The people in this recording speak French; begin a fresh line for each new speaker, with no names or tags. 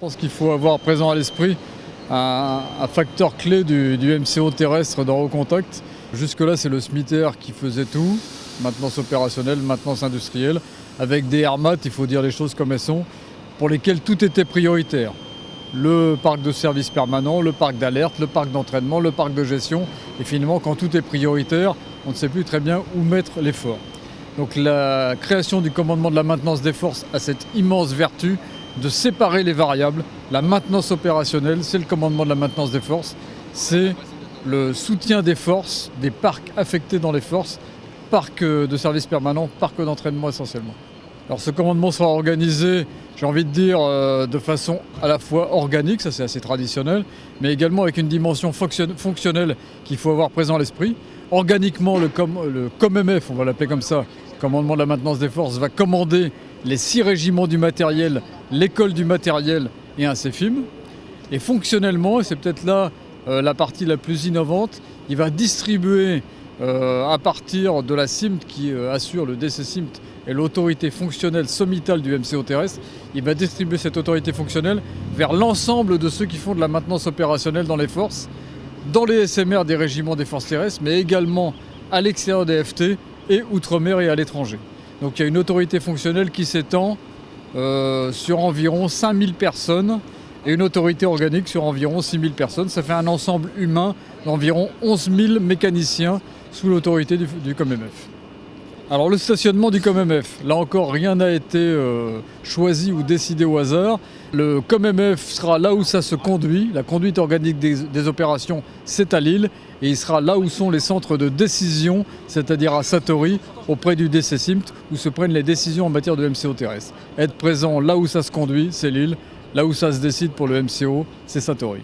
Je pense qu'il faut avoir présent à l'esprit un facteur clé du MCO terrestre dans Recontact. Jusque-là, c'est le SMITER qui faisait tout, maintenance opérationnelle, maintenance industrielle, avec des RMAT, il faut dire les choses comme elles sont, pour lesquels tout était prioritaire. Le parc de service permanent, le parc d'alerte, le parc d'entraînement, le parc de gestion. Et finalement, quand tout est prioritaire, on ne sait plus très bien où mettre l'effort. Donc la création du commandement de la maintenance des forces a cette immense vertu de séparer les variables. La maintenance opérationnelle, c'est le commandement de la maintenance des forces, c'est le soutien des forces, des parcs affectés dans les forces, parcs de service permanent, parcs d'entraînement essentiellement. Alors ce commandement sera organisé, j'ai envie de dire, de façon à la fois organique, ça c'est assez traditionnel, mais également avec une dimension fonctionnelle qu'il faut avoir présent à l'esprit. Organiquement, le COMMF, on va l'appeler comme ça, commandement de la maintenance des forces, va commander les 6 régiments du matériel, l'école du matériel et un CEFIM. Et fonctionnellement, et c'est peut-être là la partie la plus innovante, il va distribuer à partir de la CIMT qui assure le DC-CIMT et l'autorité fonctionnelle sommitale du MCO terrestre, il va distribuer cette autorité fonctionnelle vers l'ensemble de ceux qui font de la maintenance opérationnelle dans les forces, dans les SMR des régiments des forces terrestres, mais également à l'extérieur des FT et outre-mer et à l'étranger. Donc il y a une autorité fonctionnelle qui s'étend sur environ 5000 personnes et une autorité organique sur environ 6000 personnes. Ça fait un ensemble humain d'environ 11 000 mécaniciens sous l'autorité du COMMF. Alors le stationnement du COMMF, là encore rien n'a été choisi ou décidé au hasard. Le COMMF sera là où ça se conduit, la conduite organique des opérations c'est à Lille et il sera là où sont les centres de décision, c'est-à-dire à Satory, auprès du DC-CIMT, où se prennent les décisions en matière de MCO terrestre. Être présent là où ça se conduit, c'est Lille, là où ça se décide pour le MCO, c'est Satory.